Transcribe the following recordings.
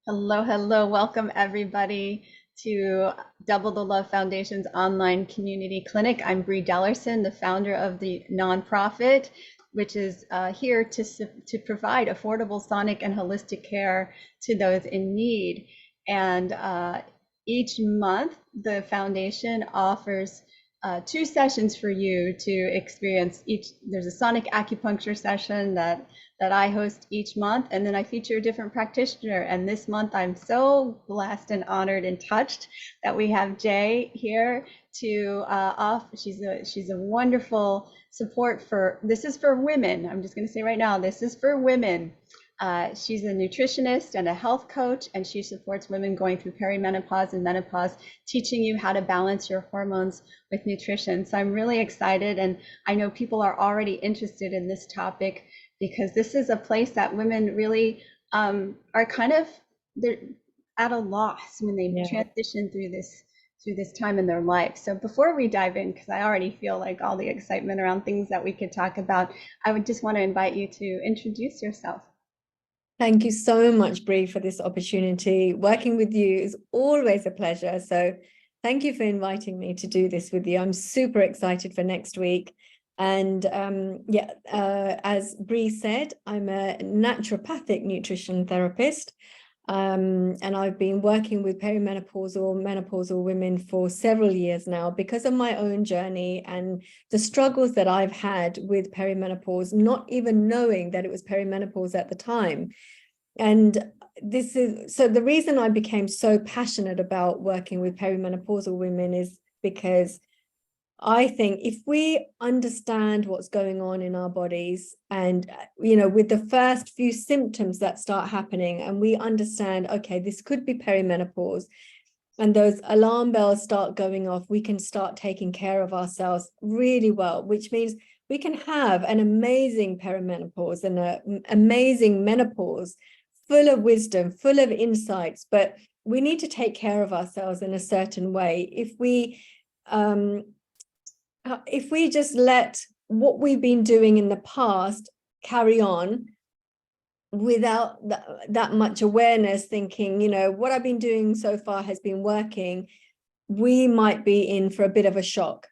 Hello, hello. Welcome everybody to Double the Love Foundation's online community clinic. I'm Bree Dellerson, the founder of the nonprofit, which is here to provide affordable sonic and holistic care to those in need. And each month, the foundation offers 2 sessions for you to experience each. There's a sonic acupuncture session that I host each month, and then I feature a different practitioner. And this month, I'm so blessed and honored and touched that we have Jay here to off. She's a wonderful support for. This is for women. I'm just going to say right now, this is for women. She's a nutritionist and a health coach, and she supports women going through perimenopause and menopause, teaching you how to balance your hormones with nutrition. So I'm really excited, and I know people are already interested in this topic because this is a place that women really are kind of, they're at a loss when they transition through this time in their life. So before we dive in, because I already feel like all the excitement around things that we could talk about, I would just want to invite you to introduce yourself. Thank you so much, Bree, for this opportunity. Working with you is always a pleasure. So thank you for inviting me to do this with you. I'm super excited for next week. And as Bree said, I'm a naturopathic nutrition therapist. And I've been working with menopausal women for several years now because of my own journey and the struggles that I've had with perimenopause, not even knowing that it was perimenopause at the time. And the reason I became so passionate about working with perimenopausal women is because I think if we understand what's going on in our bodies and, with the first few symptoms that start happening and we understand, okay, this could be perimenopause, and those alarm bells start going off, we can start taking care of ourselves really well, which means we can have an amazing perimenopause and an amazing menopause full of wisdom, full of insights, but we need to take care of ourselves in a certain way. If we just let what we've been doing in the past carry on without that much awareness, thinking, what I've been doing so far has been working, we might be in for a bit of a shock.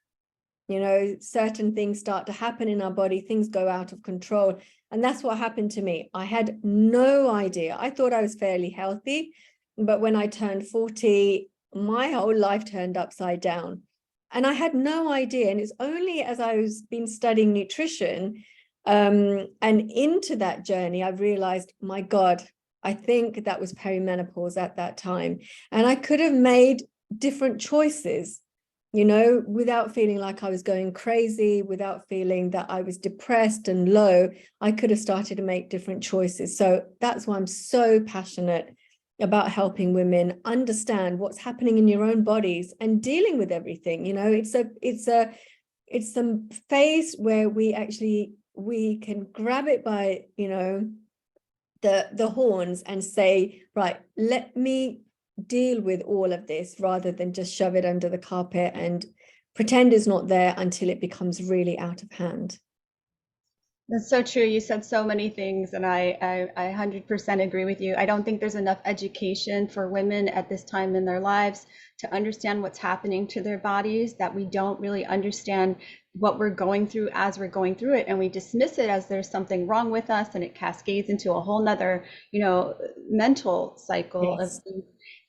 Certain things start to happen in our body, things go out of control. And that's what happened to me. I had no idea. I thought I was fairly healthy, but when I turned 40, my whole life turned upside down. And I had no idea. And it's only as I was been studying nutrition and into that journey, I realized, my God, I think that was perimenopause at that time. And I could have made different choices, without feeling like I was going crazy, without feeling that I was depressed and low. I could have started to make different choices. So that's why I'm so passionate about helping women understand what's happening in your own bodies and dealing with everything. It's a phase where we can grab it by, the horns and say, right, let me deal with all of this rather than just shove it under the carpet and pretend it's not there until it becomes really out of hand. That's so true. You said so many things, and I 100% agree with you. I don't think there's enough education for women at this time in their lives to understand what's happening to their bodies, that we don't really understand what we're going through as we're going through it. And we dismiss it as there's something wrong with us, and it cascades into a whole nother, mental cycle of Yes.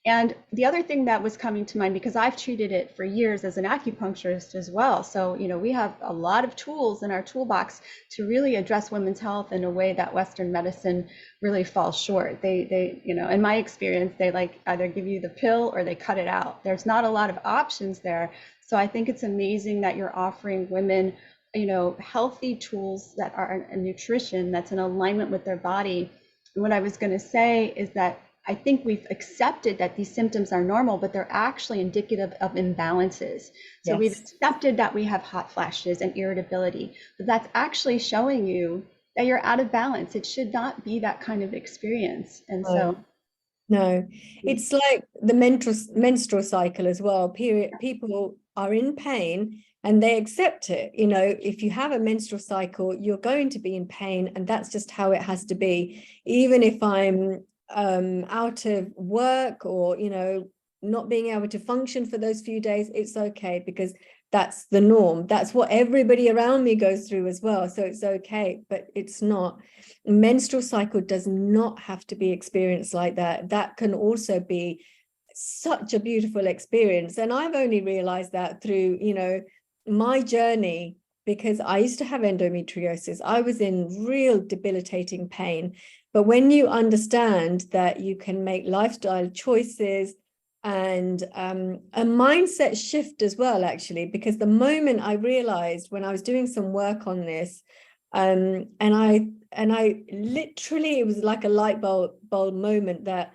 and the other thing that was coming to mind, because I've treated it for years as an acupuncturist as well. So, we have a lot of tools in our toolbox to really address women's health in a way that Western medicine really falls short. They, in my experience, they like either give you the pill or they cut it out. There's not a lot of options there. So I think it's amazing that you're offering women, healthy tools that are a nutrition that's in alignment with their body. And what I was going to say is that I think we've accepted that these symptoms are normal, but they're actually indicative of imbalances. So we've accepted that we have hot flashes and irritability, but that's actually showing you that you're out of balance. It should not be that kind of experience. And so No, it's like the menstrual cycle as well. People are in pain and they accept it. If you have a menstrual cycle, you're going to be in pain, and that's just how it has to be. Even if I'm out of work, or, you know, not being able to function for those few days, it's okay, because that's the norm. That's what everybody around me goes through as well. So it's okay, but it's not. Menstrual cycle does not have to be experienced like that. That can also be such a beautiful experience. And I've only realized that through, you know, my journey, because I used to have endometriosis. I was in real debilitating pain. But when you understand that you can make lifestyle choices and a mindset shift as well, actually, because the moment I realized when I was doing some work on this, and I literally, it was like a light bulb moment that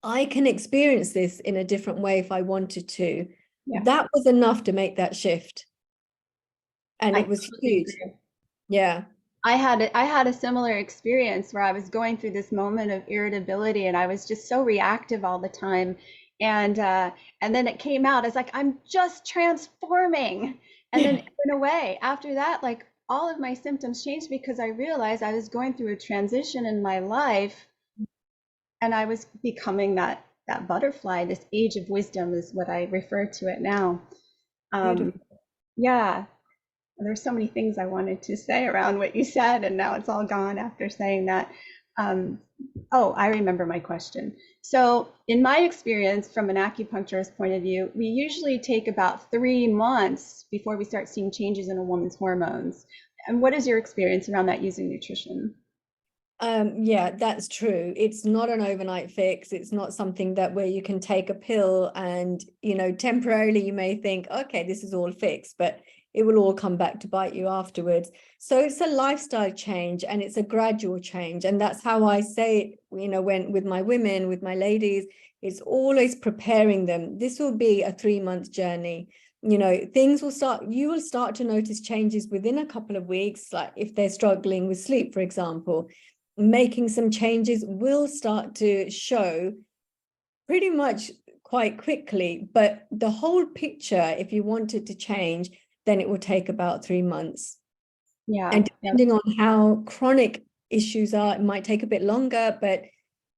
I can experience this in a different way if I wanted to. Yeah, That was enough to make that shift. And I it was totally huge. agree. Yeah. I had a similar experience where I was going through this moment of irritability and I was just so reactive all the time. And then it came out as like I'm just transforming. And then it went away. After that, like all of my symptoms changed because I realized I was going through a transition in my life and I was becoming that butterfly. This age of wisdom is what I refer to it now. Um, Beautiful. yeah, there's so many things I wanted to say around what you said, and now it's all gone after saying that. Um, oh, I remember my question. So, in my experience, from an acupuncturist point of view, we usually take about 3 months before we start seeing changes in a woman's hormones. And what is your experience around that using nutrition? Yeah, that's true. It's not an overnight fix. It's not something that where you can take a pill and, you know, temporarily you may think, okay, this is all fixed, but it will all come back to bite you afterwards. So it's a lifestyle change and it's a gradual change. And that's how I say it, you know, when with my women, with my ladies, it's always preparing them. This will be a 3-month journey. You know, things will start, you will start to notice changes within a couple of weeks, like if they're struggling with sleep, for example. Making some changes will start to show pretty much quite quickly, but the whole picture, if you want it to change, then it will take about 3 months. Yeah, And yeah, depending on how chronic issues are, it might take a bit longer, but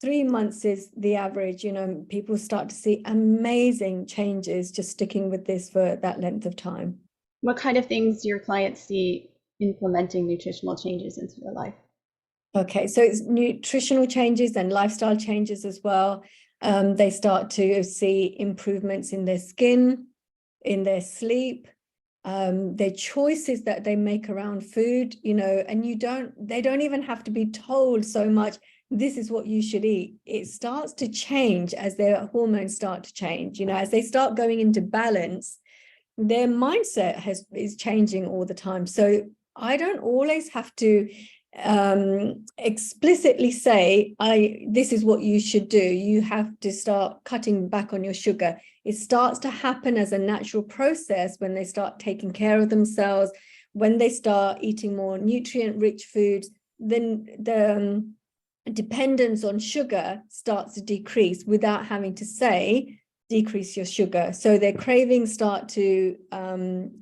3 months is the average. You know, people start to see amazing changes just sticking with this for that length of time. what kind of things do your clients see implementing nutritional changes into their life? Okay, so it's nutritional changes and lifestyle changes as well. They start to see improvements in their skin, in their sleep, their choices that they make around food, you know, and they don't even have to be told so much, this is what you should eat. It starts to change as their hormones start to change, you know, as they start going into balance, their mindset is changing all the time. So I don't always have to explicitly say this is what you should do. You have to start cutting back on your sugar. It starts to happen as a natural process when they start taking care of themselves, when they start eating more nutrient rich foods. Then the dependence on sugar starts to decrease without having to say decrease your sugar. So their cravings start to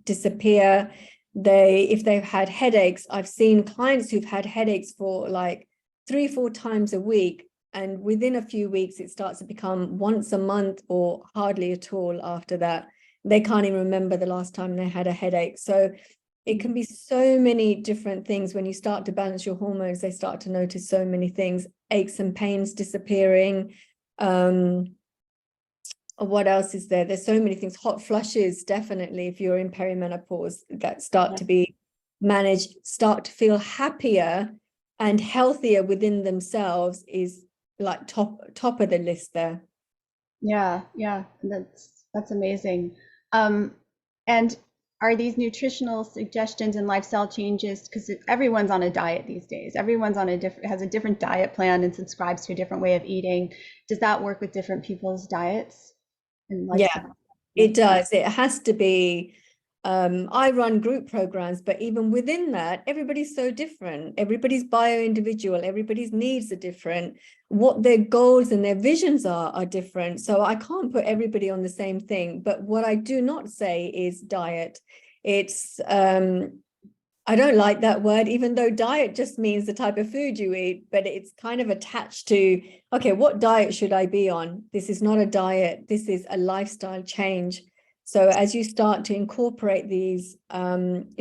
disappear. If they've had headaches, I've seen clients who've had headaches for like 3-4 times a week, and within a few weeks it starts to become once a month or hardly at all after that. They can't even remember the last time they had a headache. So it can be so many different things. When you start to balance your hormones, they start to notice so many things, aches and pains disappearing. What else is there? There's so many things. Hot flushes, definitely, if you're in perimenopause, that start to be managed, start to feel happier and healthier within themselves is like top of the list there. Yeah, yeah, that's amazing. And are these nutritional suggestions and lifestyle changes, because everyone's on a diet these days, everyone's on a different has a different diet plan and subscribes to a different way of eating. Does that work with different people's diets and Yeah, lifestyle? Yeah. it does. It has to be. I run group programs, but even within that, everybody's so different. Everybody's bio-individual, everybody's needs are different. What their goals and their visions are different. So I can't put everybody on the same thing. But what I do not say is diet. It's I don't like that word, even though diet just means the type of food you eat, but it's kind of attached to, okay, what diet should I be on? This is not a diet. This is a lifestyle change. So as you start to incorporate these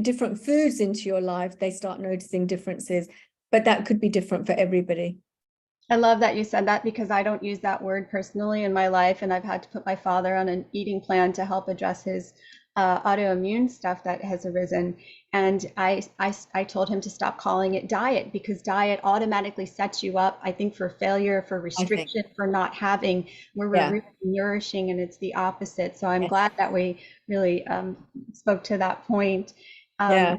different foods into your life, they start noticing differences, but that could be different for everybody. I love that you said that because I don't use that word personally in my life, and I've had to put my father on an eating plan to help address his autoimmune stuff that has arisen. And I told him to stop calling it diet because diet automatically sets you up, I think, for failure, for I think, restriction, for not having where we're yeah, really nourishing, and it's the opposite. So I'm yes, glad that we really spoke to that point. Um, yeah.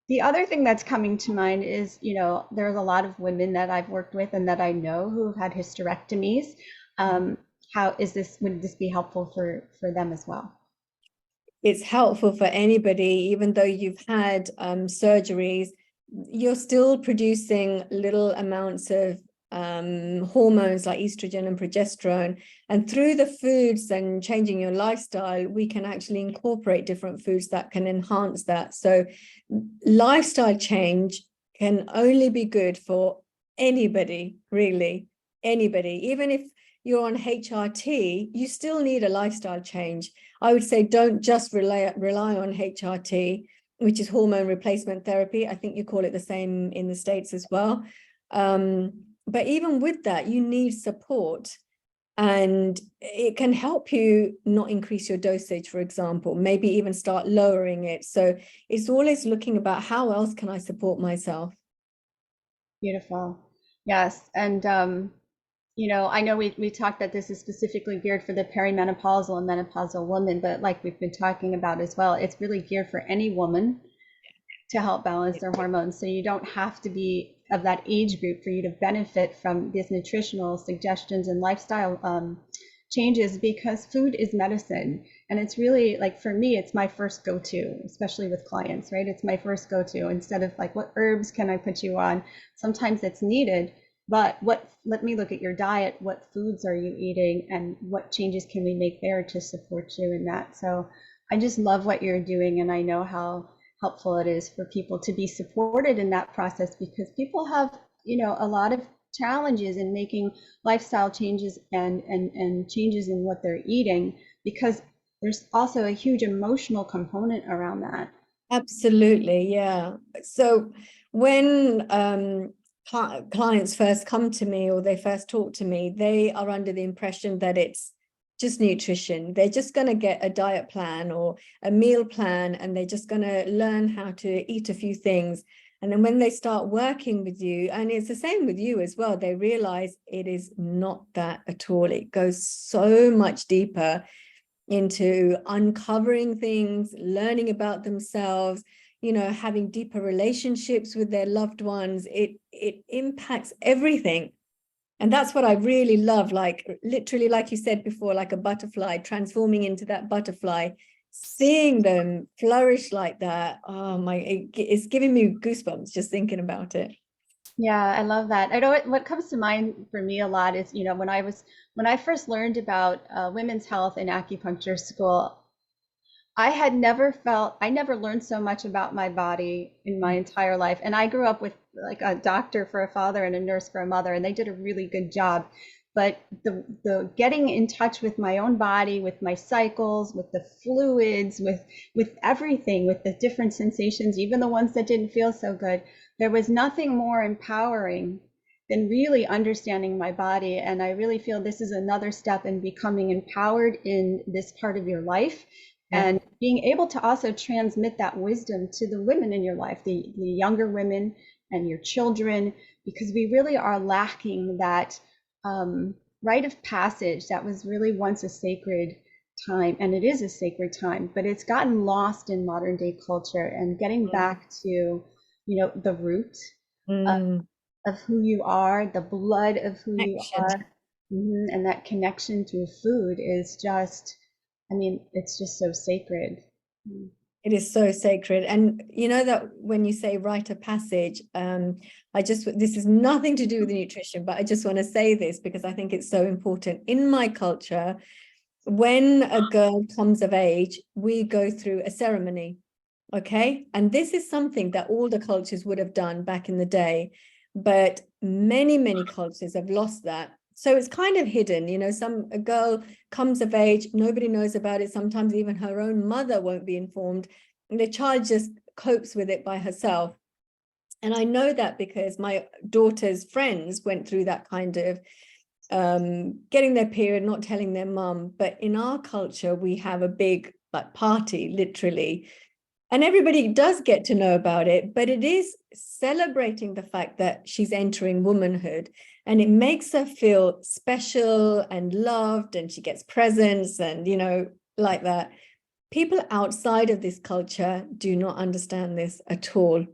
the other thing that's coming to mind is, there's a lot of women that I've worked with and that I know who've had hysterectomies. Um, would this be helpful for them as well? It's helpful for anybody, even though you've had surgeries, you're still producing little amounts of hormones like estrogen and progesterone. And through the foods and changing your lifestyle, we can actually incorporate different foods that can enhance that. So lifestyle change can only be good for anybody, really, anybody. Even if you're on HRT, you still need a lifestyle change. I would say don't just rely on HRT, which is hormone replacement therapy. I think you call it the same in the States as well. But even with that, you need support, and it can help you not increase your dosage, for example, maybe even start lowering it. So it's always looking about how else can I support myself? Beautiful. Yes. And I know we talked that this is specifically geared for the perimenopausal and menopausal woman, but like we've been talking about as well, it's really geared for any woman to help balance their hormones. So you don't have to be of that age group for you to benefit from these nutritional suggestions and lifestyle changes, because food is medicine. And it's really, like, for me, it's my first go-to, especially with clients, right? It's my first go-to, instead of like, what herbs can I put you on? Sometimes it's needed, but let me look at your diet. What foods are you eating, and what changes can we make there to support you in that? So I just love what you're doing, and I know how helpful it is for people to be supported in that process, because people have, a lot of challenges in making lifestyle changes and changes in what they're eating, because there's also a huge emotional component around that. Absolutely, yeah. So when clients first come to me or they first talk to me, they are under the impression that it's just nutrition. They're just going to get a diet plan or a meal plan, and they're just going to learn how to eat a few things. And then when they start working with you, and it's the same with you as well, they realize it is not that at all. It goes so much deeper into uncovering things, learning about themselves, having deeper relationships with their loved ones. It impacts everything. And that's what I really love, like literally, like you said before, like a butterfly transforming into that butterfly, seeing them flourish like that. Oh my, it's giving me goosebumps just thinking about it. Yeah, I love that. I know what comes to mind for me a lot is, when I first learned about women's health in acupuncture school, I never learned so much about my body in my entire life. And I grew up with like a doctor for a father and a nurse for a mother, and they did a really good job. But the getting in touch with my own body, with my cycles, with the fluids, with everything, with the different sensations, even the ones that didn't feel so good, there was nothing more empowering than really understanding my body. And I really feel this is another step in becoming empowered in this part of your life, Yeah. and being able to also transmit that wisdom to the women in your life, the younger women and your children, because we really are lacking that rite of passage that was really once a sacred time, and it is a sacred time, but it's gotten lost in modern day culture. And getting back to, the root of, Mm, of who you are, the blood of who you connection. are, and that connection to food is just, I mean, it's just so sacred. Mm. It is so sacred. And you know that when you say rite of passage, this is nothing to do with the nutrition, but I just want to say this because I think it's so important. In my culture, when a girl comes of age, we go through a ceremony. Okay. And this is something that all the cultures would have done back in the day, but many cultures have lost that. So it's kind of hidden, you know, a girl comes of age, nobody knows about it. Sometimes even her own mother won't be informed. And the child just copes with it by herself. And I know that because my daughter's friends went through that kind of getting their period, not telling their mum. But in our culture, we have a big like party, literally. And everybody does get to know about it, but it is celebrating the fact that she's entering womanhood, and it makes her feel special and loved, and she gets presents and, you know, like that. People outside of this culture do not understand this at all.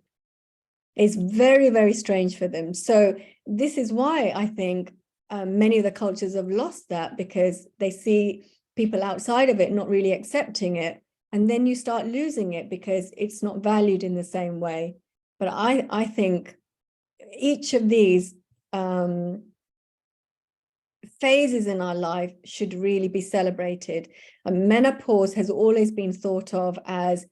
It's very strange for them. So this is why I think many of the cultures have lost that, because they see people outside of it not really accepting it. And then you start losing it because it's not valued in the same way. But I think each of these phases in our life should really be celebrated. And menopause has always been thought of as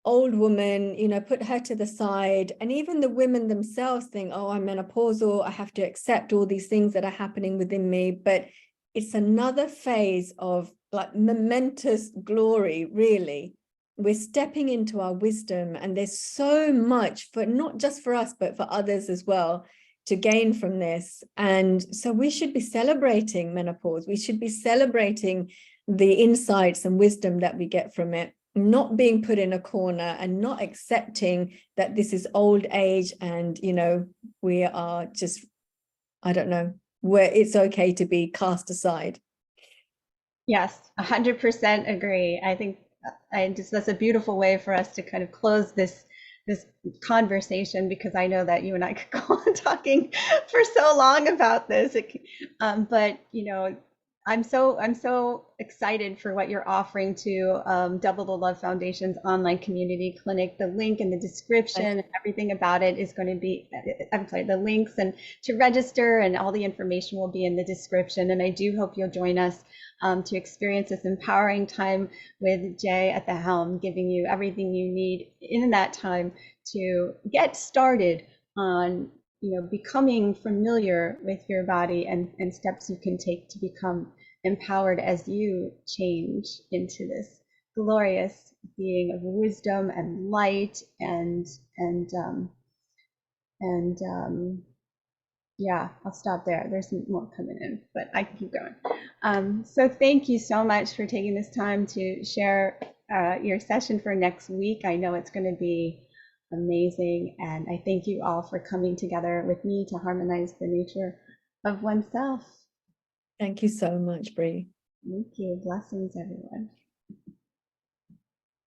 old woman, you know, put her to the side. And even the women themselves think, oh, I'm menopausal, I have to accept all these things that are happening within me. But it's another phase of like momentous glory, really. We're stepping into our wisdom, and there's so much for not just for us, but for others as well to gain from this. And so we should be celebrating menopause. We should be celebrating the insights and wisdom that we get from it, not being put in a corner and not accepting that this is old age and, you know, we are just, I don't know, where it's okay to be cast aside. Yes, 100% agree. I think that's a beautiful way for us to kind of close this conversation, because I know that you and I could go on talking for so long about this. But you know, I'm so excited for what you're offering to Double the Love Foundation's online community clinic. The link in the description and everything about it is going to be, I'm sorry, the links and to register and all the information will be in the description. And I do hope you'll join us to experience this empowering time with Jay at the helm, giving you everything you need in that time to get started on, you know, becoming familiar with your body and steps you can take to become empowered as you change into this glorious being of wisdom and light and yeah, I'll stop there. There's more coming in, but I can keep going. So thank you so much for taking this time to share your session for next week. I know it's going to be amazing, and I thank you all for coming together with me to harmonize the nature of oneself. Thank you so much, Bree. Thank you. Blessings, everyone.